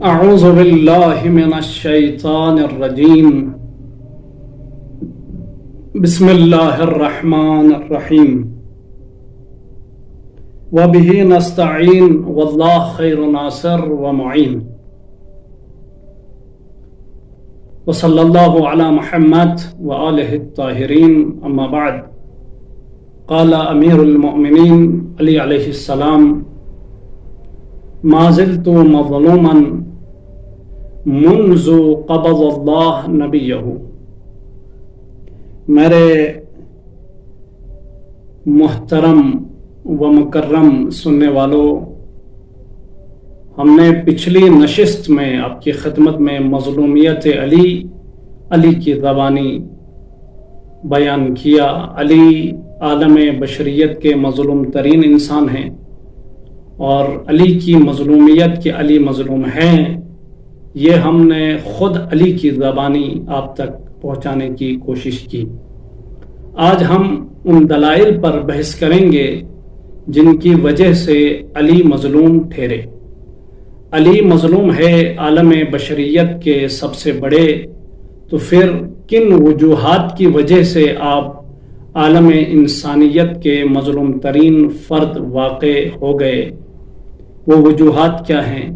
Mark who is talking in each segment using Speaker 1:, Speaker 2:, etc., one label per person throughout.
Speaker 1: أعوذ بالله من الشيطان الرجيم بسم الله الرحمن الرحيم وبه نستعين والله خير ناصر ومعين وصلى الله على محمد وآله الطاهرين أما بعد قال أمير المؤمنين علي عليه السلام ما زلت مظلوما منذ قبض اللہ نبیہ. میرے محترم و مکرم سننے والوں، ہم نے پچھلی نشست میں آپ کی خدمت میں مظلومیت علی کی زبانی بیان کیا. علی عالم بشریت کے مظلوم ترین انسان ہیں اور علی کی مظلومیت کے علی مظلوم ہیں، یہ ہم نے خود علی کی زبانی آپ تک پہنچانے کی کوشش کی. آج ہم ان دلائل پر بحث کریں گے جن کی وجہ سے علی مظلوم ٹھہرے. علی مظلوم ہے عالم بشریت کے سب سے بڑے، تو پھر کن وجوہات کی وجہ سے آپ عالم انسانیت کے مظلوم ترین فرد واقع ہو گئے؟ وہ وجوہات کیا ہیں؟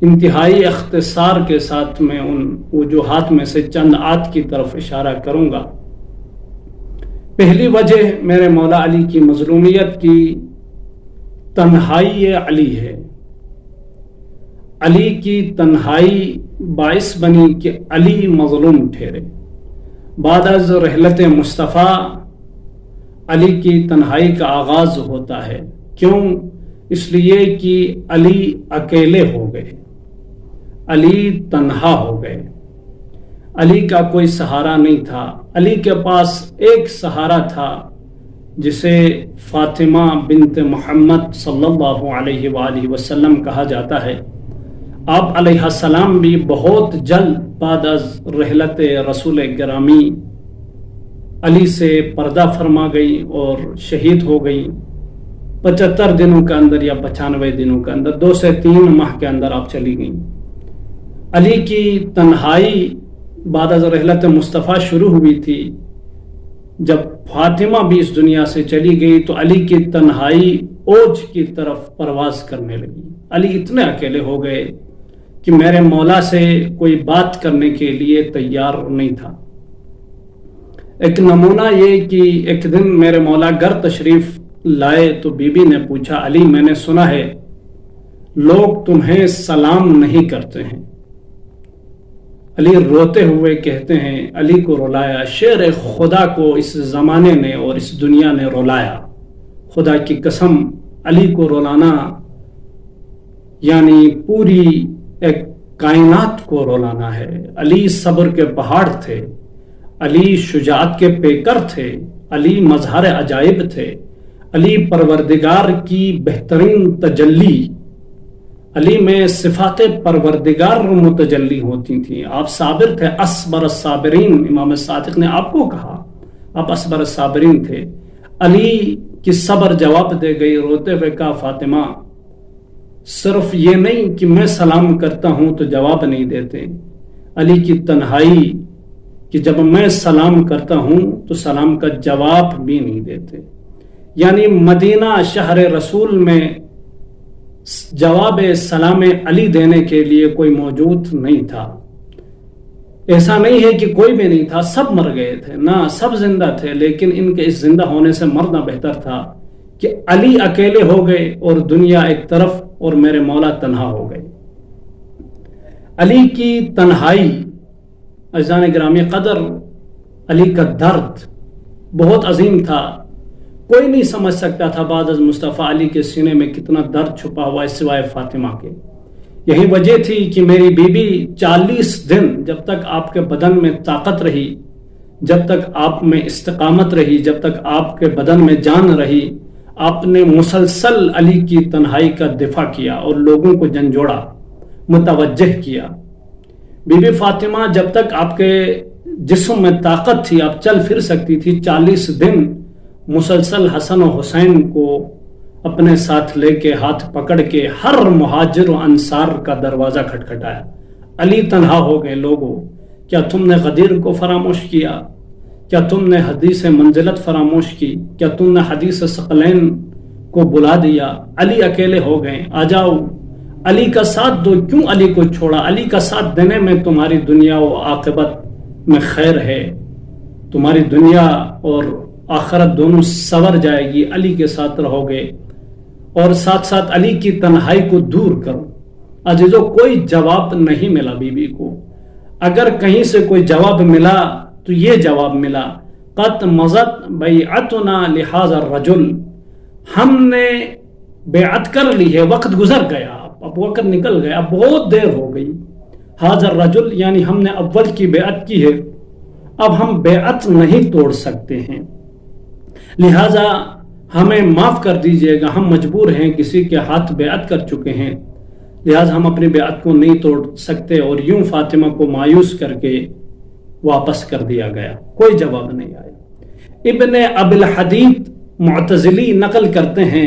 Speaker 1: انتہائی اختصار کے ساتھ میں ان وجوہات میں سے چند آت کی طرف اشارہ کروں گا. پہلی وجہ میرے مولا علی کی مظلومیت کی تنہائی علی ہے. علی کی تنہائی باعث بنی کہ علی مظلوم ٹھہرے. بعد از رحلت مصطفیٰ علی کی تنہائی کا آغاز ہوتا ہے. کیوں؟ اس لیے کہ علی اکیلے ہو گئے، علی تنہا ہو گئے. علی کا کوئی سہارا نہیں تھا. علی کے پاس ایک سہارا تھا جسے فاطمہ بنت محمد صلی اللہ علیہ وآلہ وسلم کہا جاتا ہے. آپ علیہ السلام بھی بہت جلد بعد از رحلت رسول گرامی علی سے پردہ فرما گئی اور شہید ہو گئی. 75 دنوں کے اندر یا 95 دنوں کے اندر، 2 سے 3 ماہ کے اندر آپ چلی گئیں. علی کی تنہائی بعد از رحلت مصطفیٰ شروع ہوئی تھی. جب فاطمہ بھی اس دنیا سے چلی گئی تو علی کی تنہائی اوج کی طرف پرواز کرنے لگی. علی اتنے اکیلے ہو گئے کہ میرے مولا سے کوئی بات کرنے کے لیے تیار نہیں تھا. ایک نمونہ یہ کہ ایک دن میرے مولا گھر تشریف لائے تو بی بی نے پوچھا، علی میں نے سنا ہے لوگ تمہیں سلام نہیں کرتے ہیں. علی روتے ہوئے کہتے ہیں، علی کو رلایا. شیر خدا کو اس زمانے نے اور اس دنیا نے رلایا. خدا کی قسم، علی کو رلانا یعنی پوری ایک کائنات کو رلانا ہے. علی صبر کے پہاڑ تھے، علی شجاعت کے پیکر تھے، علی مظہر عجائب تھے، علی پروردگار کی بہترین تجلی. علی میں صفات پروردگار متجلی ہوتی تھیں. آپ صابر تھے، اصبر الصابرین. امام صادق نے آپ کو کہا آپ اصبر الصابرین تھے. علی کی صبر جواب دے گئی. روتے ہوئے کہا، فاطمہ صرف یہ نہیں کہ میں سلام کرتا ہوں تو جواب نہیں دیتے. علی کی تنہائی کہ جب میں سلام کرتا ہوں تو سلام کا جواب بھی نہیں دیتے. یعنی مدینہ شہر رسول میں جواب سلام علی دینے کے لیے کوئی موجود نہیں تھا. ایسا نہیں ہے کہ کوئی بھی نہیں تھا، سب مر گئے تھے. نہ، سب زندہ تھے، لیکن ان کے اس زندہ ہونے سے مرنا بہتر تھا کہ علی اکیلے ہو گئے اور دنیا ایک طرف اور میرے مولا تنہا ہو گئے. علی کی تنہائی، عزیزان گرامی قدر، علی کا درد بہت عظیم تھا. کوئی نہیں سمجھ سکتا تھا بعد از مصطفیٰ علی کے سینے میں کتنا درد چھپا ہوا ہے سوائے فاطمہ کے. یہی وجہ تھی کہ میری بیوی 40 دن جب تک آپ کے بدن میں طاقت رہی، جب تک آپ میں استقامت رہی، جب تک آپ کے بدن میں جان رہی، آپ نے مسلسل علی کی تنہائی کا دفاع کیا اور لوگوں کو جھنجھوڑا، متوجہ کیا. بی بی فاطمہ جب تک آپ کے جسم میں طاقت تھی، آپ چل پھر سکتی تھی، 40 دن مسلسل حسن و حسین کو اپنے ساتھ لے کے ہاتھ پکڑ کے ہر مہاجر و انصار کا دروازہ کھٹکھٹایا۔ علی تنہا ہو گئے، لوگوں کیا تم نے غدیر کو فراموش کیا؟ کیا تم نے حدیث منزلت فراموش کی؟ کیا تم نے حدیث ثقلین کو بلا دیا؟ علی اکیلے ہو گئے، آ جاؤ علی کا ساتھ دو۔ کیوں علی کو چھوڑا؟ علی کا ساتھ دینے میں تمہاری دنیا و عاقبت میں خیر ہے، تمہاری دنیا اور آخرت دونوں سنور جائے گی، علی کے ساتھ رہو گے اور ساتھ ساتھ علی کی تنہائی کو دور کرو۔ عزیزو کوئی جواب نہیں ملا بی بی کو، اگر کہیں سے کوئی جواب ملا تو یہ جواب ملا، قد مضت بیعتنا لہذا الرجل، ہم نے بیعت کر لی ہے، وقت گزر گیا، اب وقت نکل گیا، اب بہت دیر ہو گئی۔ ھذا الرجل یعنی ہم نے اول کی بیعت کی ہے، اب ہم بیعت نہیں توڑ سکتے ہیں، لہذا ہمیں معاف کر دیجئے گا، ہم مجبور ہیں، کسی کے ہاتھ بیعت کر چکے ہیں، لہذا ہم اپنی بیعت کو نہیں توڑ سکتے۔ اور یوں فاطمہ کو مایوس کر کے واپس کر دیا گیا، کوئی جواب نہیں آیا۔ ابن ابی الحدید معتزلی نقل کرتے ہیں،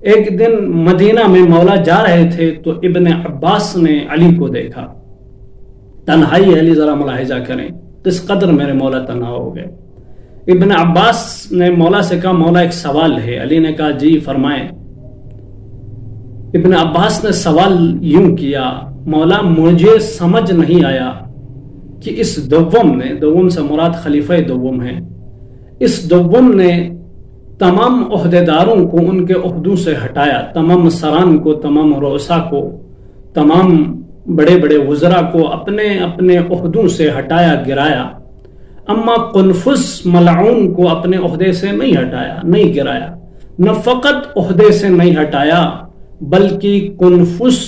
Speaker 1: ایک دن مدینہ میں مولا جا رہے تھے تو ابن عباس نے علی کو دیکھا، تنہائی علی ذرا ملاحظہ کریں کس قدر میرے مولا تنہا ہو گئے۔ ابن عباس نے مولا سے کہا مولا ایک سوال ہے، علی نے کہا جی فرمائیں۔ ابن عباس نے سوال یوں کیا، مولا مجھے سمجھ نہیں آیا کہ اس دوم نے، دوم سے مراد خلیفہ دوم ہے، اس دوم نے تمام عہدیداروں کو ان کے عہدوں سے ہٹایا، تمام سران کو، تمام رؤسا کو، تمام بڑے بڑے وزراء کو اپنے اپنے عہدوں سے ہٹایا گرایا، اما قنفس ملعون کو اپنے عہدے سے نہیں ہٹایا، نہیں گرایا، نہ فقط عہدے سے نہیں ہٹایا بلکہ قنفس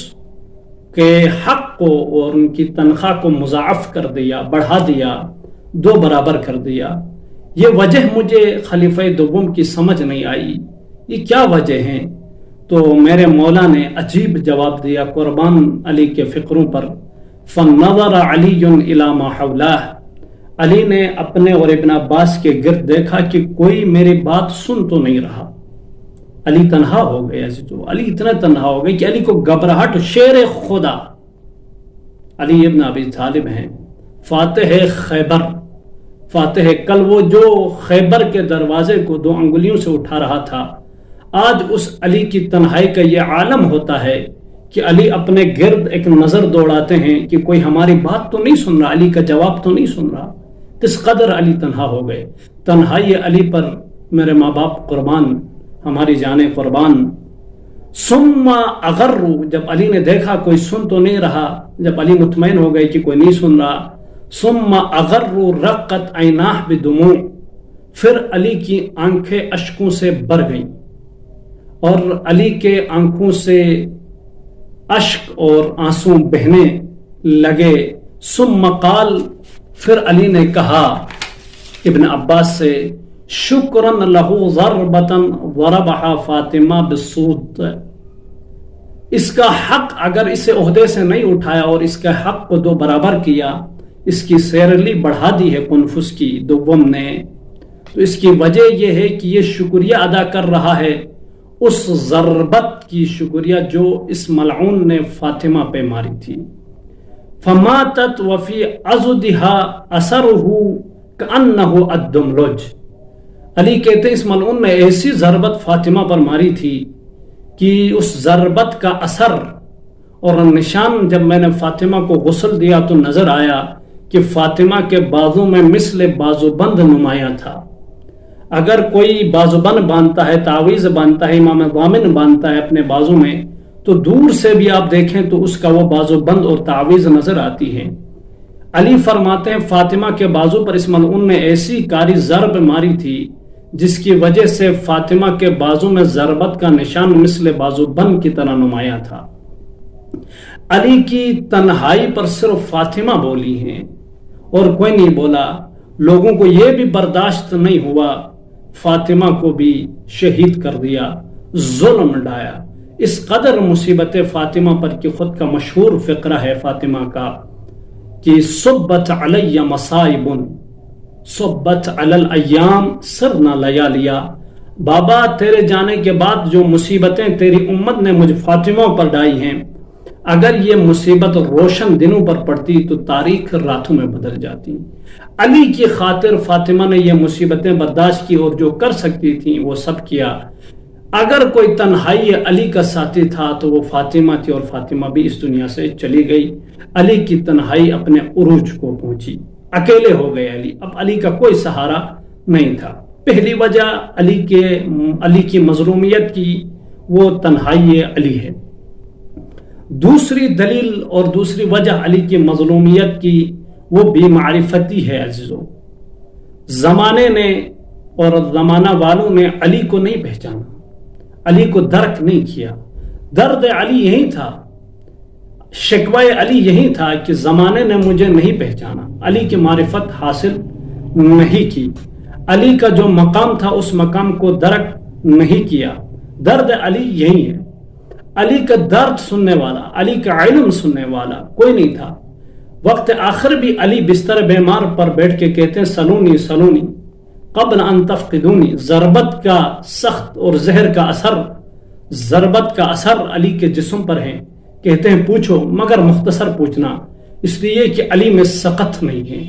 Speaker 1: کے حق کو اور ان کی تنخواہ کو مضاعف کر دیا، بڑھا دیا، 2 برابر کر دیا۔ یہ وجہ مجھے خلیفہ دوم کی سمجھ نہیں آئی، یہ کیا وجہ ہیں؟ تو میرے مولا نے عجیب جواب دیا، قربان علی کے فقروں پر، فَنَظَرَ عَلِيٌّ إِلَى مَا حَوْلَهُ، علی نے اپنے اور ابن عباس کے گرد دیکھا کہ کوئی میری بات سن تو نہیں رہا۔ علی تنہا ہو گئے، علی اتنا تنہا ہو گئے کہ علی کو گھبراہٹ، شیر خدا علی ابن ابی طالب ہیں، فاتح خیبر، فاتح کل وہ جو خیبر کے دروازے کو 2 انگلیوں سے اٹھا رہا تھا، آج اس علی کی تنہائی کا یہ عالم ہوتا ہے کہ علی اپنے گرد ایک نظر دوڑاتے ہیں کہ کوئی ہماری بات تو نہیں سن رہا، علی کا جواب تو نہیں سن رہا، کس قدر علی تنہا ہو گئے۔ تنہائی علی پر میرے ماں باپ قربان، ہماری جانیں قربان۔ ثم اغروا، جب علی نے دیکھا کوئی سن تو نہیں رہا، جب علی مطمئن ہو گئے کہ کوئی نہیں سن رہا، ثم اغروا رقت عیناہ بدموع، پھر علی کی آنکھیں اشکوں سے بھر گئیں اور علی کے آنکھوں سے اشک اور آنسو بہنے لگے۔ ثم قال، پھر علی نے کہا ابن عباس سے، شکراً لہو ضربتاً ضربہا فاطمہ بالصوت، اس کا حق اگر اسے عہدے سے نہیں اٹھایا اور اس کا حق کو 2 برابر کیا، اس کی سیرلی بڑھا دی ہے قنفس کی دوم نے، تو اس کی وجہ یہ ہے کہ یہ شکریہ ادا کر رہا ہے اس ضربت کی، شکریہ جو اس ملعون نے فاطمہ پہ ماری تھی۔ فماتت وفی عضدها اثرہ کأنہ الدملج، علی کہتے اس ملعون نے ایسی ضربت فاطمہ پر ماری تھی کہ اس ضربت کا اثر اور نشان، جب میں نے فاطمہ کو غسل دیا تو نظر آیا کہ فاطمہ کے بازو میں مثل بازو بند نمایاں تھا۔ اگر کوئی بازو بند باندھتا ہے، تعویذ باندھتا ہے، امام ضامن باندھتا ہے اپنے بازو میں، تو دور سے بھی آپ دیکھیں تو اس کا وہ بازو بند اور تعویذ نظر آتی ہے۔ علی فرماتے ہیں فاطمہ کے بازو پر اس ملعون نے ایسی کاری ضرب ماری تھی جس کی وجہ سے فاطمہ کے بازو میں ضربت کا نشان مثل بازو بند کی طرح نمایاں تھا۔ علی کی تنہائی پر صرف فاطمہ بولی ہیں اور کوئی نہیں بولا، لوگوں کو یہ بھی برداشت نہیں ہوا، فاطمہ کو بھی شہید کر دیا، ظلم ڈایا۔ اس قدر مصیبت فاطمہ پر کہ خود کا مشہور فقرہ ہے فاطمہ کا کہ صبت علی مصائب صبت علی الایام سرنا لیالیا، بابا تیرے جانے کے بعد جو مصیبتیں تیری امت نے مجھ فاطمہ پر ڈائی ہیں، اگر یہ مصیبت روشن دنوں پر پڑتی تو تاریخ راتوں میں بدل جاتی۔ علی کی خاطر فاطمہ نے یہ مصیبتیں برداشت کی اور جو کر سکتی تھی وہ سب کیا۔ اگر کوئی تنہائی علی کا ساتھی تھا تو وہ فاطمہ تھی، اور فاطمہ بھی اس دنیا سے چلی گئی۔ علی کی تنہائی اپنے عروج کو پہنچی، اکیلے ہو گئے علی، اب علی کا کوئی سہارا نہیں تھا۔ پہلی وجہ علی کی مظلومیت کی وہ تنہائی علی ہے۔ دوسری دلیل اور دوسری وجہ علی کی مظلومیت کی وہ بے معرفتی ہے عزیزو۔ زمانے نے اور زمانہ والوں نے علی کو نہیں پہچانا، علی کو درک نہیں کیا۔ درد علی یہی تھا، شکوہ علی یہی تھا کہ زمانے نے مجھے نہیں پہچانا، علی کی معرفت حاصل نہیں کی، علی کا جو مقام تھا اس مقام کو درک نہیں کیا۔ درد علی یہی ہے۔ علی کا درد سننے والا، علی کا علم سننے والا کوئی نہیں تھا۔ وقت آخر بھی علی بستر بیمار پر بیٹھ کے کہتے ہیں سلونی سلونی قبل ان تفقدونی۔ ضربت کا سخت اور زہر کا اثر، ضربت کا اثر علی کے جسم پر ہے، کہتے ہیں پوچھو مگر مختصر پوچھنا، اس لیے کہ علی میں سقط نہیں ہے۔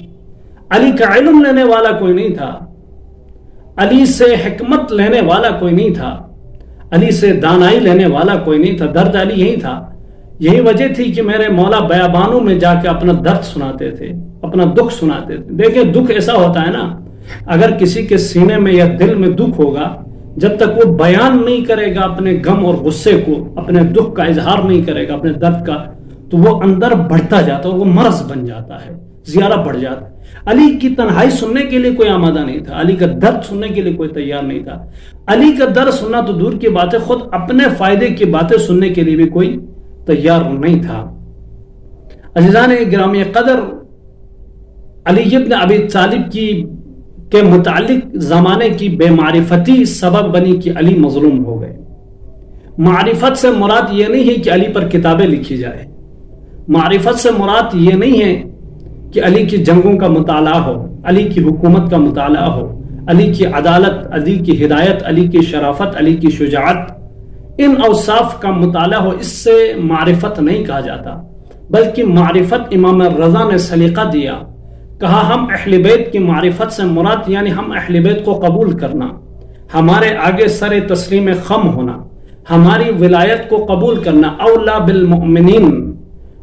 Speaker 1: علی کا علم لینے والا کوئی نہیں تھا، علی سے حکمت لینے والا کوئی نہیں تھا، علی سے دانائی لینے والا کوئی نہیں تھا۔ درد علی یہی تھا۔ یہی وجہ تھی کہ میرے مولا بیابانوں میں جا کے اپنا درد سناتے تھے، اپنا دکھ سناتے تھے۔ دیکھیں دکھ ایسا ہوتا ہے نا، اگر کسی کے سینے میں یا دل میں دکھ ہوگا، جب تک وہ بیان نہیں کرے گا اپنے غم اور غصے کو، اپنے دکھ کا اظہار نہیں کرے گا، اپنے درد کا، تو وہ اندر بڑھتا جاتا ہے، وہ مرض بن جاتا ہے، زیادہ بڑھ جاتا ہے۔ علی کی تنہائی سننے کے لیے کوئی آمادہ نہیں تھا، علی کا درد سننے کے لیے کوئی تیار نہیں تھا۔ علی کا درد سننا تو دور کی بات ہے، خود اپنے فائدے کی باتیں سننے کے لیے بھی کوئی تیار نہیں تھا۔ عزیزان گرامی قدر، علی ابن ابی طالب کے متعلق زمانے کی بے معرفتی سبب بنی کہ علی مظلوم ہو گئے۔ معرفت سے مراد یہ نہیں ہے کہ علی پر کتابیں لکھی جائے، معرفت سے مراد یہ نہیں ہے کہ علی کی جنگوں کا مطالعہ ہو، علی کی حکومت کا مطالعہ ہو، علی کی عدالت، علی کی ہدایت، علی کی شرافت، علی کی شجاعت، ان اوصاف کا مطالعہ ہو، اس سے معرفت نہیں کہا جاتا، بلکہ معرفت امام رضا نے سلیقہ دیا، کہا ہم اہل بیت کی معرفت سے مراد یعنی ہم اہل بیت کو قبول کرنا، ہمارے آگے سر تسلیم خم ہونا، ہماری ولایت کو قبول کرنا، اولا بالمؤمنین،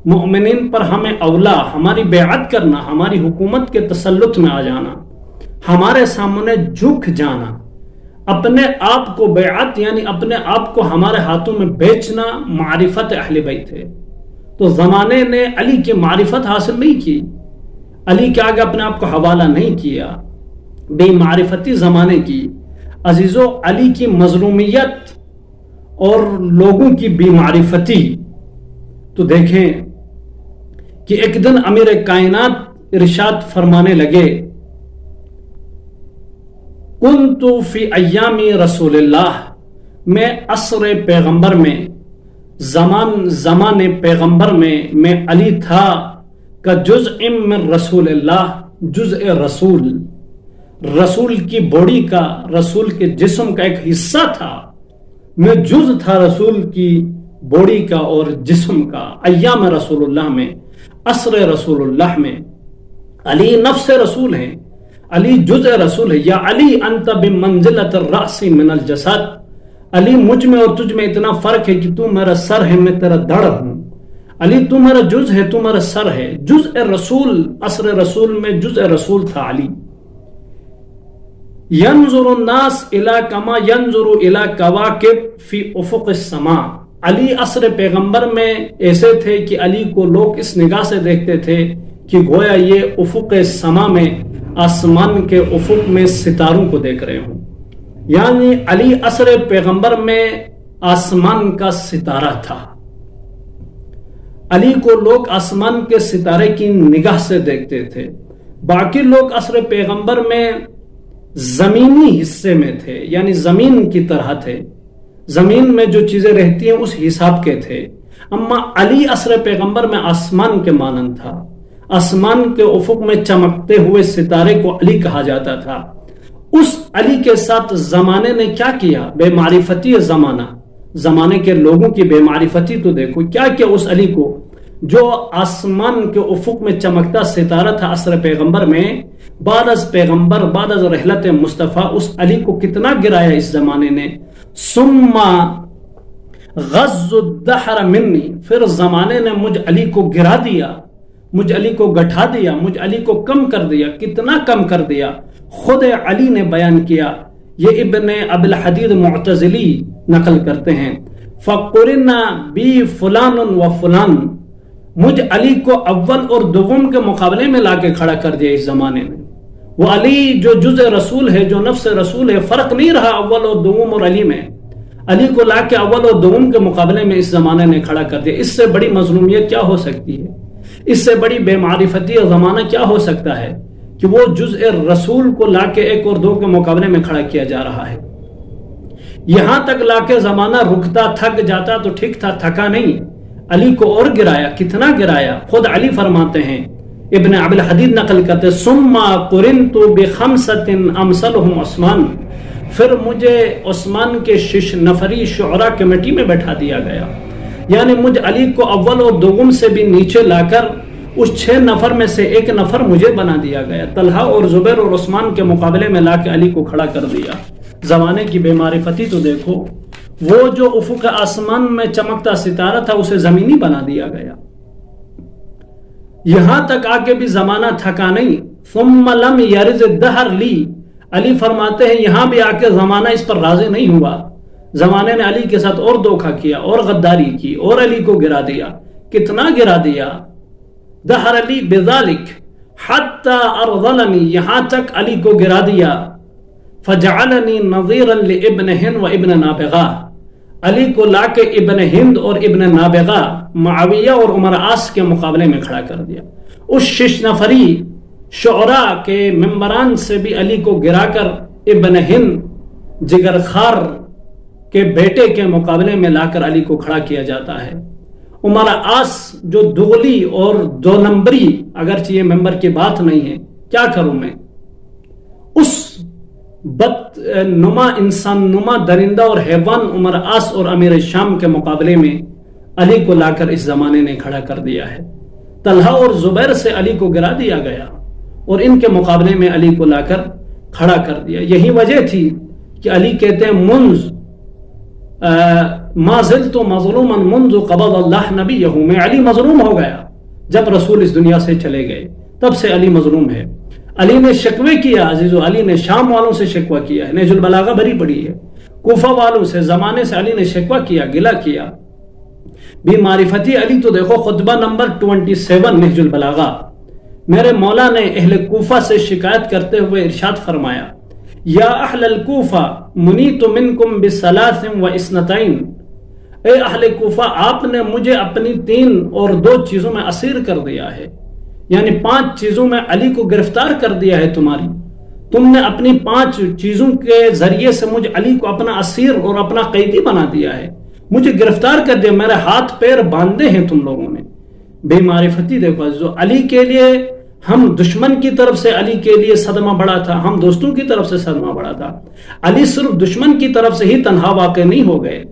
Speaker 1: مؤمنین پر ہمیں اولا، ہماری بیعت کرنا، ہماری حکومت کے تسلط میں آ جانا، ہمارے سامنے جھک جانا، اپنے آپ کو بیعت یعنی اپنے آپ کو ہمارے ہاتھوں میں بیچنا معرفت اہل بیت ہے۔ تو زمانے نے علی کی معرفت حاصل نہیں کی، علی کے آگے اپنے آپ کو حوالہ نہیں کیا، بے معرفتی زمانے کی۔ عزیزو، علی کی مظلومیت اور لوگوں کی بے معرفتی تو دیکھیں کہ ایک دن امیر کائنات ارشاد فرمانے لگے، کنت فی ایام رسول اللہ، میں عصر پیغمبر میں، زمان پیغمبر میں علی تھا، کا جزء من رسول اللہ، جزء رسول کی باڈی کا، رسول کے جسم کا ایک حصہ تھا، میں جز تھا رسول کی باڈی کا اور جسم کا۔ ایام رسول اللہ میں، عصر رسول اللہ میں، علی نفس رسول ہے، علی جزء رسول ہے۔ یا علی انت بمنزلۃ الرأس من الجسد، علی مجھ میں اور تجھ میں اتنا فرق ہے کہ تو میرا سر ہے، میں تیرا دڑ ہوں۔ علی تو میرا جز ہے، تو میرا سر ہے۔ جزء رسول، عصر رسول میں جزء رسول تھا علی۔ ينظر الناس الى كما ينظر الى كواكب في افق السماء، علی عصر پیغمبر میں ایسے تھے کہ علی کو لوگ اس نگاہ سے دیکھتے تھے کہ گویا یہ افق سما میں، آسمان کے افق میں ستاروں کو دیکھ رہے ہوں۔ یعنی علی عصر پیغمبر میں آسمان کا ستارہ تھا، علی کو لوگ آسمان کے ستارے کی نگاہ سے دیکھتے تھے۔ باقی لوگ عصر پیغمبر میں زمینی حصے میں تھے، یعنی زمین کی طرح تھے، زمین میں جو چیزیں رہتی ہیں اس حساب کے تھے۔ اما علی عصر پیغمبر میں آسمان کے مانند تھا، آسمان کے افق میں چمکتے ہوئے ستارے کو علی کہا جاتا تھا، اس علی کے ساتھ زمانے نے کیا کیا؟ بے معرفتی زمانہ، زمانے کے لوگوں کی بے معرفتی تو دیکھو کیا کیا اس علی کو، جو آسمان کے افق میں چمکتا ستارہ تھا عصر پیغمبر میں، بعد از پیغمبر، بعد از رحلت مصطفیٰ، اس علی کو کتنا گرایا اس زمانے نے. ثم غز الدہر منی، پھر زمانے نے مجھ علی کو گرا دیا، مجھ علی کو گٹھا دیا، مجھ علی کو کم کر دیا. کتنا کم کر دیا؟ خود علی نے بیان کیا. یہ ابن ابی الحدید معتزلی نقل کرتے ہیں. فَقُرِنَا بِي فُلَانٌ وَفُلَانٌ، مجھ علی کو اول اور دوم کے مقابلے میں لا کے کھڑا کر دیا اس زمانے میں. وہ علی جو جزء رسول ہے، جو نفس رسول ہے، فرق نہیں رہا اول اور دوم اور علی میں. علی کو لا کے اول اور دوم کے مقابلے میں اس زمانے نے کھڑا کر دیا. اس سے بڑی مظلومیت کیا ہو سکتی ہے؟ اس سے بڑی بے معرفتی اور زمانہ کیا ہو سکتا ہے کہ وہ جزء رسول کو لا کے ایک اور دو کے مقابلے میں کھڑا کیا جا رہا ہے. یہاں تک لا کے زمانہ رکتا، تھک جاتا تو ٹھیک تھا، تھکا نہیں. علی کو اور گرایا. کتنا گرایا؟ خود علی فرماتے ہیں، ابن ابی الحدید نقل کرتے، ثم قرنت بخمسۃ امثلهم عثمان، پھر مجھے عثمان کے 6 نفری شعراء کمیٹی میں بیٹھا دیا گیا. یعنی مجھ علی کو اول اور دوم سے بھی نیچے لا کر اس 6 نفر میں سے ایک نفر مجھے بنا دیا گیا. طلحہ اور زبیر اور عثمان کے مقابلے میں لا کے علی کو کھڑا کر دیا. زمانے کی بے معرفتی تو دیکھو. وہ جو افق آسمان میں چمکتا ستارہ تھا اسے زمینی بنا دیا گیا. یہاں تک آ کے بھی زمانہ تھکا نہیں. ثم لم یرض الدہر لی، علی فرماتے ہیں یہاں بھی آ کے زمانہ اس پر راضی نہیں ہوا. زمانے نے علی کے ساتھ اور دھوکہ کیا اور غداری کی اور علی کو گرا دیا. کتنا گرا دیا؟ دہر علی بذالک حتی ارذلنی، یہاں تک علی کو گرا دیا. فجعلنی نظیرا لابن ہند و ابن نابغہ، علی کو لا کے ابن ہند اور ابن نابغہ، معاویہ اور عمر عاص کے مقابلے میں کھڑا کر دیا. اس 6 نفری شعراء کے ممبران سے بھی علی کو گرا کر ابن ہند جگر خار کے بیٹے کے مقابلے میں لا کر علی کو کھڑا کیا جاتا ہے. عمر عاص جو دوغلی اور 2 نمبری، اگرچہ یہ ممبر کی بات نہیں ہے، کیا کروں میں، اس بد نما انسان نما درندہ اور حیوان عمر عاص اور امیر شام کے مقابلے میں علی کو لا کر اس زمانے نے کھڑا کر دیا ہے. طلحہ اور زبیر سے علی کو گرا دیا گیا اور ان کے مقابلے میں علی کو لا کر کھڑا کر دیا. یہی وجہ تھی کہ علی کہتے ہیں منذ ما زلت مظلوما منذ قبض اللہ نبیہ، میں علی مظلوم ہو گیا جب رسول اس دنیا سے چلے گئے، تب سے علی مظلوم ہے. علی نے شکوے کیا عزیزو، علی نے شام والوں سے شکوہ کیا ہے، نہج البلاغہ بھری پڑی ہے. کوفہ والوں سے، زمانے سے علی نے شکوہ کیا، گلہ کیا. بھی معرفتی علی تو دیکھو خطبہ نمبر 27 نہج البلاغہ، میرے مولا نے اہل کوفہ سے شکایت کرتے ہوئے ارشاد فرمایا، یا اہل الکوفہ منیت منکم بثلاث و اثنتین، اے اہل کوفہ آپ نے مجھے اپنی 3 اور 2 چیزوں میں اسیر کر دیا ہے. یعنی 5 چیزوں میں علی کو گرفتار کر دیا ہے تمہاری. تم نے اپنی 5 چیزوں کے ذریعے سے مجھ علی کو اپنا اسیر اور اپنا قیدی بنا دیا ہے، مجھے گرفتار کر دیا، میرے ہاتھ پیر باندھے ہیں تم لوگوں نے. بے معرفتی دیکھو جو علی کے لیے، ہم دشمن کی طرف سے علی کے لیے صدمہ بڑا تھا، ہم دوستوں کی طرف سے صدمہ بڑا تھا. علی صرف دشمن کی طرف سے ہی تنہا واقع نہیں ہو گئے،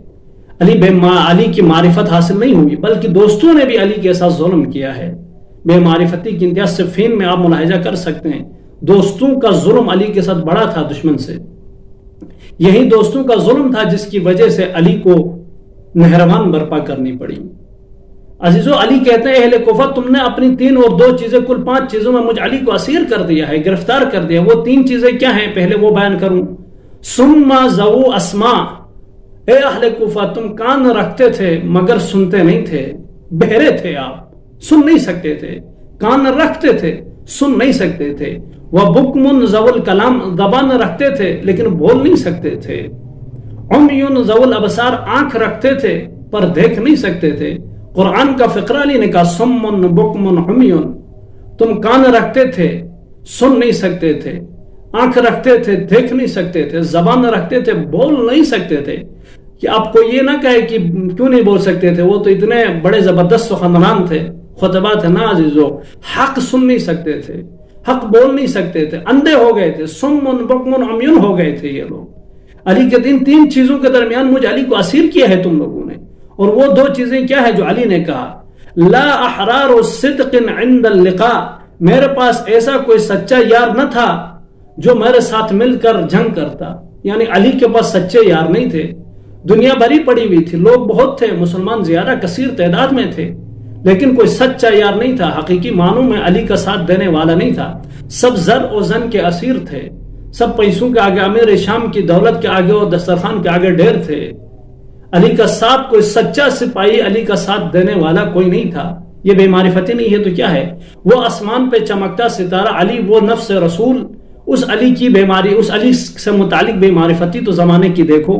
Speaker 1: علی کی معرفت حاصل نہیں ہوئی، بلکہ دوستوں نے بھی علی کے ساتھ ظلم کیا ہے. بے معرفتی کی انتہا صفین میں آپ ملاحظہ کر سکتے ہیں، دوستوں کا ظلم علی کے ساتھ بڑا تھا دشمن سے. یہی دوستوں کا ظلم تھا جس کی وجہ سے علی کو نہروان برپا کرنی پڑی. عزیزو علی کہتے ہیں اہل کوفہ تم نے اپنی 3 اور 2 چیزیں، کل 5 چیزوں میں مجھ علی کو اسیر کر دیا ہے، گرفتار کر دیا. وہ 3 چیزیں کیا ہیں؟ پہلے وہ بیان کروں. ثم ذو اسماء، اے اہل کوفہ تم کان رکھتے تھے مگر سنتے نہیں تھے، بہرے تھے، آپ سن نہیں سکتے تھے. کان رکھتے تھے، سن نہیں سکتے تھے. وَبُكْمٌ ذَوُ الْكَلَامِ، زبان رکھتے تھے لیکن بول نہیں سکتے تھے. عُمْيٌ ذَوُ الْأَبْصَارِ، آنکھ رکھتے تھے پر دیکھ نہیں سکتے تھے. قرآن کا فقرہ علی نے کہا سُمٌّ بُكْمٌ عُمْيٌ، تم کان رکھتے تھے، سن نہیں سکتے تھے، آنکھ رکھتے تھے، دیکھ نہیں سکتے تھے، زبان رکھتے تھے، بول نہیں سکتے تھے. کہ آپ کو یہ نہ کہے کہ کیوں نہیں بول سکتے تھے، وہ تو اتنے بڑے زبردست خاندان تھے، خطبہ تھے نا عزیزو. حق سن نہیں سکتے تھے، حق بول نہیں سکتے تھے، اندھے ہو گئے تھے، سمن بکمن عمیون ہو گئے تھے یہ لوگ۔ علی کے تین چیزوں کے درمیان مجھ علی کو اسیر کیا ہے تم لوگوں نے، اور وہ دو چیزیں کیا ہے جو علی نے کہا، لا احرار صدق عند اللقاء، میرے پاس ایسا کوئی سچا یار نہ تھا جو میرے ساتھ مل کر جنگ کرتا، یعنی علی کے پاس سچے یار نہیں تھے، دنیا بھری پڑی ہوئی تھی، لوگ بہت تھے، مسلمان زیادہ کثیر تعداد میں تھے، لیکن کوئی سچا یار نہیں تھا، حقیقی معنوں میں علی کا ساتھ دینے والا نہیں تھا، سب زر و زن کے اسیر تھے، سب پیسوں کے آگے، امیر شام کی دولت کے آگے اور دسترخوان کے آگے ڈھیر تھے، علی کا ساتھ کوئی سچا سپاہی، علی کا ساتھ دینے والا کوئی نہیں تھا۔ یہ بے معرفتی نہیں ہے تو کیا ہے؟ وہ آسمان پہ چمکتا ستارہ علی، وہ نفس رسول، اس علی کی بیماری، اس علی سے متعلق بے معرفتی تو زمانے کی دیکھو۔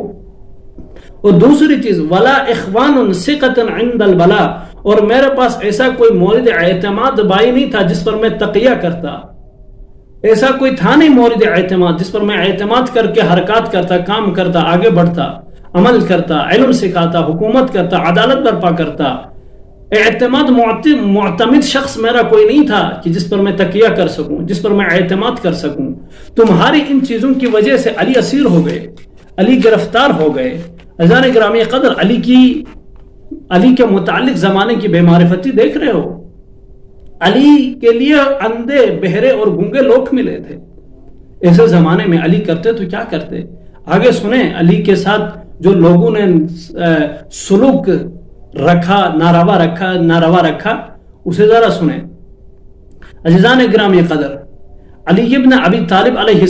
Speaker 1: اور دوسری چیز، ولا اخوان ثقۃ عند البلاء، اور میرے پاس ایسا کوئی مورد اعتماد بھائی نہیں تھا جس پر میں تقیہ کرتا، ایسا کوئی تھا نہیں مورد اعتماد جس پر میں اعتماد کر کے حرکات کرتا، کام کرتا، آگے بڑھتا، عمل کرتا، علم سکھاتا، حکومت کرتا، عدالت برپا کرتا۔ اعتماد معتمد شخص میرا کوئی نہیں تھا کہ جس پر میں تقیہ کر سکوں، جس پر میں اعتماد کر سکوں۔ تمہاری ان چیزوں کی وجہ سے علی اسیر ہو گئے، علی گرفتار ہو گئے۔ عزیزان گرامی قدر، علی کے متعلق زمانے کی بے معرفتی دیکھ رہے ہو۔ علی کے لیے اندھے، بہرے اور گونگے لوگ ملے تھے۔ ایسے زمانے میں علی کرتے تو کیا کرتے؟ آگے سنیں علی کے ساتھ جو لوگوں نے سلوک رکھا، ناروا رکھا، اسے ذرا سنیں۔ عزیزان گرامی قدر، علی ابن ابی طالب علیہ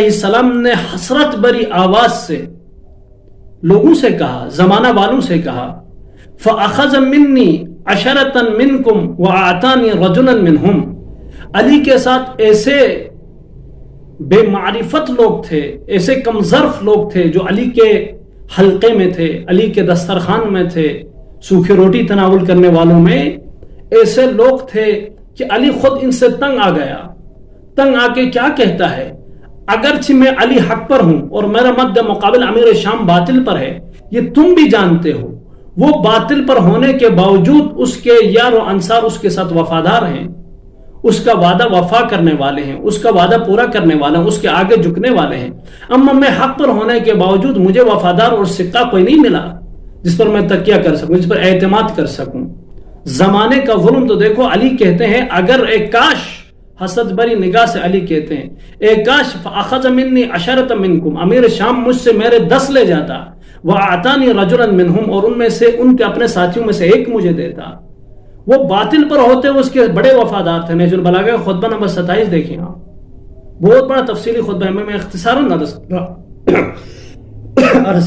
Speaker 1: السلام نے حسرت بری آواز سے لوگوں سے کہا، زمانہ والوں سے کہا، فَأَخَذَ مِنِّي عَشَرَةً مِّنْكُمْ وَأَعْطَانِي رَجُلًا مِّنْهُمْ، علی کے ساتھ ایسے بے معرفت لوگ تھے، ایسے کم ظرف لوگ تھے جو علی کے حلقے میں تھے، علی کے دسترخوان میں تھے، سوکھی روٹی تناول کرنے والوں میں ایسے لوگ تھے کہ علی خود ان سے تنگ آ گیا۔ تنگ آ کے کیا کہتا ہے، اگرچہ میں علی حق پر ہوں اور میرا مد مقابل امیر شام باطل پر ہے، یہ تم بھی جانتے ہو، وہ باطل پر ہونے کے باوجود اس کے یار و انصار اس کے ساتھ وفادار ہیں، اس کا وعدہ وفا کرنے والے ہیں، اس کا وعدہ پورا کرنے والے ہیں، اس کے آگے جھکنے والے ہیں۔ اما میں حق پر ہونے کے باوجود مجھے وفادار اور سکہ کوئی نہیں ملا جس پر میں تکیہ کر سکوں، جس پر اعتماد کر سکوں۔ زمانے کا ظلم تو دیکھو۔ علی کہتے ہیں اگر ایک کاش، حسد بری نگاہ سے علی کہتے ہیں ایک کاش، فَأَخَذَ مِنِّي عَشَرَةً مِّنْكُمْ، امیر شام مجھ سے میرے 10 لے جاتا، وَأَعْطَانِي رَجُلًا مِّنْهُمْ، اور ان میں سے، ان کے اپنے ساتھیوں میں سے ایک مجھے دیتا۔ وہ باطل پر ہوتے اس کے بڑے وفادار تھے۔ نہج البلاغہ خطبہ نمبر 27 دیکھیں آپ، بہت بڑا تفصیلی خطبہ ہے، میں اختصاراً عرض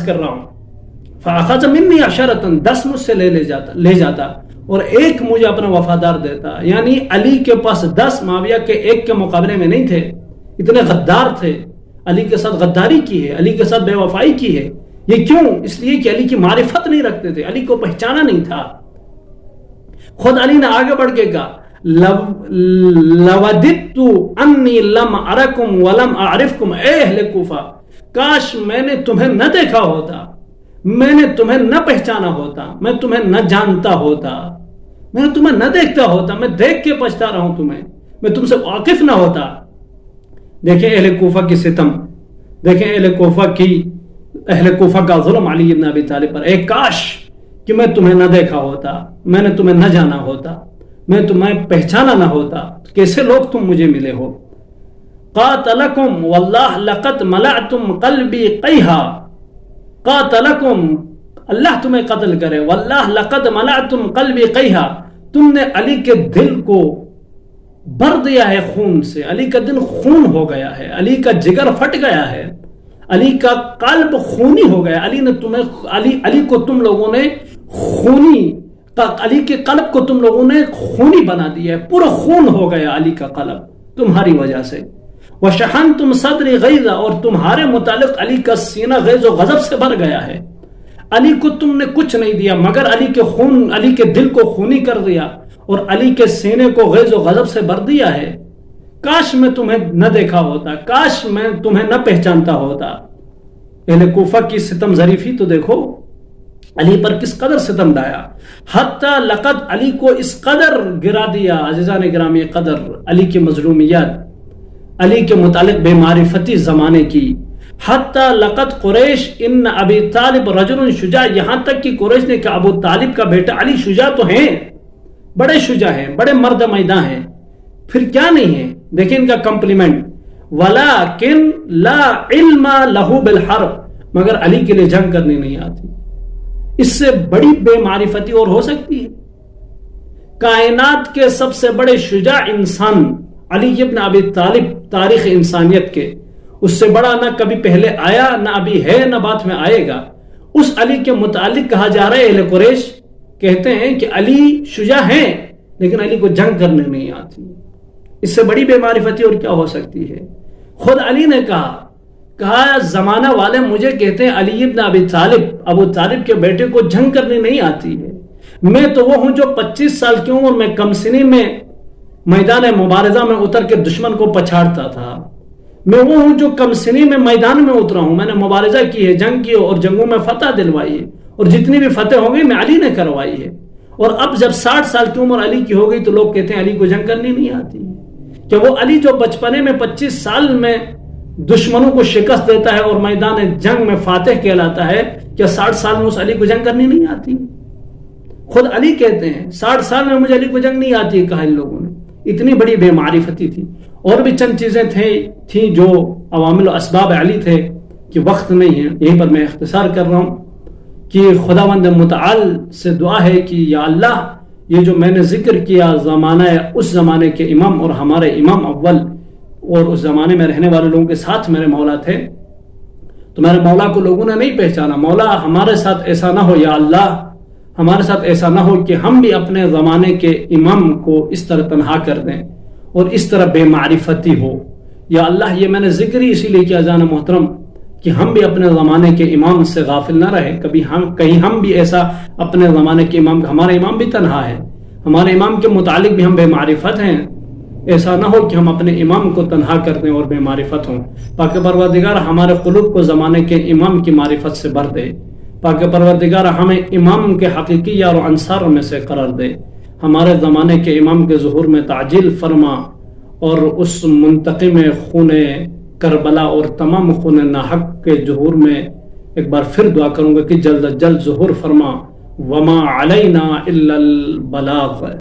Speaker 1: کر رہا ہوں۔ فَأَخَذَ مِنِّي عَشَرَةً، 10 مجھ سے لے جاتا اور ایک مجھے اپنا وفادار دیتا، یعنی علی کے پاس 10 معاویہ کے ایک کے مقابلے میں نہیں تھے، اتنے غدار تھے، علی کے ساتھ غداری کی ہے، علی کے ساتھ بے وفائی کی ہے۔ یہ کیوں؟ اس لیے کہ علی کی معرفت نہیں رکھتے تھے، علی کو پہچانا نہیں تھا۔ خود علی نے آگے بڑھ کے کہا، لَوَدِدْتُ أَنِّي لَمْ أَرَكُمْ وَلَمْ أَعْرِفْكُمْ، اے اہل کوفہ، کاش میں نے تمہیں نہ دیکھا ہوتا، میں نے تمہیں نہ پہچانا ہوتا، میں تمہیں نہ جانتا ہوتا، میں نے تمہیں نہ دیکھتا ہوتا، میں دیکھ کے پچھتا رہا ہوں تمہیں، میں تم سے واقف نہ ہوتا۔ دیکھیں اہل کوفہ کی ستم، دیکھیں اہل کوفہ کا ظلم علی ابن ابی طالب پر۔ ایک کاش کہ میں تمہیں نہ دیکھا ہوتا، میں نے تمہیں نہ جانا ہوتا، میں تمہیں پہچانا نہ ہوتا، کیسے لوگ تم مجھے ملے ہو۔ قاتلکم واللہ لقد ملعتم قلبی قیہا، قاتلکم، اللہ تمہیں قتل کرے، واللہ لقد ملعتم قلبی قیہا، تم نے علی کے دل کو بھر دیا ہے خون سے، علی کا دل خون ہو گیا ہے، علی کا جگر پھٹ گیا ہے، علی کا قلب خونی ہو گیا، علی کو تم لوگوں نے علی کے قلب کو تم لوگوں نے خونی بنا دیا ہے، پورا خون ہو گیا علی کا قلب تمہاری وجہ سے۔ وَشَحَنْتُمْ صَدْرِ غَيْظًا، اور تمہارے متعلق علی کا سینہ غیظ و غضب سے بھر گیا ہے۔ علی کو تم نے کچھ نہیں دیا مگر علی کے دل کو خونی کر دیا اور علی کے سینے کو غیظ و غضب سے بھر دیا ہے۔ کاش میں تمہیں نہ دیکھا ہوتا، کاش میں تمہیں نہ پہچانتا ہوتا۔ اہل کوفہ کی ستم ظریفی تو دیکھو، علی پر کس قدر ستم ڈھایا، حتی لقد علی کو اس قدر گرا دیا، عزیزان گرامی قدر، علی کی مظلومیت، علی کے متعلق بے معرفتی زمانے کی، حتی لقد قریش ان ابی طالب رجل شجاع، یہاں تک کہ قریش نے کہا ابو طالب کا بیٹا علی شجاع تو ہیں، بڑے شجاع ہیں، بڑے مرد میدان ہیں، پھر کیا نہیں ہے؟ دیکھیں ان کا کمپلیمنٹ، ولیکن لا علم لہ بالحرب، مگر علی کے لیے جنگ کرنی نہیں آتی۔ اس سے بڑی بے معرفتی اور ہو سکتی ہے؟ کائنات کے سب سے بڑے شجاع انسان علی ابن ابی طالب، تاریخ انسانیت کے، اس سے بڑا نہ کبھی پہلے آیا، نہ ابھی ہے، نہ بعد میں آئے گا۔ اس علی کے متعلق کہا جا رہا ہے، اہل قریش کہتے ہیں کہ علی شجاع ہیں لیکن علی کو جنگ کرنے نہیں آتی۔ اس سے بڑی بے معرفتی اور کیا ہو سکتی ہے؟ خود علی نے کہا زمانہ والے مجھے کہتے ہیں علی ابن ابی طالب، ابو طالب کے بیٹے کو جنگ کرنی نہیں آتی ہے، میں تو وہ ہوں جو 25 سال کی عمر میں کم سنی میں میدان مبارزہ میں اتر کے دشمن کو پچھاڑتا تھا، میں وہ ہوں جو کم سنی میں میدان میں اترا ہوں، میں نے مبارزہ کی ہے، جنگ کی اور جنگوں میں فتح دلوائی ہے، اور جتنی بھی فتح ہو گئی میں علی نے کروائی ہے۔ اور اب جب 60 سال کی عمر علی کی ہو گئی تو لوگ کہتے ہیں علی کو جنگ کرنی نہیں آتی۔ کہ وہ علی جو بچپنے میں 25 سال میں دشمنوں کو شکست دیتا ہے اور میدان جنگ میں فاتح کہلاتا ہے، کیا 60 سال میں اس علی کو جنگ کرنی نہیں آتی؟ خود علی کہتے ہیں 60 سال میں مجھے علی کو جنگ نہیں آتی، کہا ان لوگوں نے۔ اتنی بڑی بے معرفتی تھی۔ اور بھی چند چیزیں تھیں جو عوامل و اسباب علی تھے کہ وقت نہیں ہے، یہیں پر میں اختصار کر رہا ہوں کہ خداوند متعال سے دعا ہے کہ یا اللہ، یہ جو میں نے ذکر کیا اس زمانے کے امام اور ہمارے امام اول اور اس زمانے میں رہنے والے لوگوں کے ساتھ میرے مولا تھے، تو میرے مولا کو لوگوں نے نہیں پہچانا۔ مولا ہمارے ساتھ ایسا نہ ہو، یا اللہ ہمارے ساتھ ایسا نہ ہو کہ ہم بھی اپنے زمانے کے امام کو اس طرح تنہا کر دیں اور اس طرح بے معرفتی ہو۔ یا اللہ یہ میں نے ذکر ہی اسی لیے کیا جانا محترم کہ ہم بھی اپنے زمانے کے امام سے غافل نہ رہے، کہیں ہم بھی ایسا اپنے زمانے کے امام، ہمارا امام بھی تنہا ہے، ہمارے امام کے متعلق بھی ہم بے معرفت ہیں، ایسا نہ ہو کہ ہم اپنے امام کو تنہا کر دیں اور بے معرفت ہوں۔ پاک پروردگار ہمارے قلوب کو زمانے کے امام کی معرفت سے بھر دے۔ پاک پروردگار ہمیں امام کے حقیقی یار و انصاروں میں سے قرار دے۔ ہمارے زمانے کے امام کے ظہور میں تعجیل فرما، اور اس منتقم خون کربلا اور تمام خون ناحق کے ظہور میں ایک بار پھر دعا کروں گا کہ جلد از جلد ظہور فرما۔ وما علینا الا البلاغ۔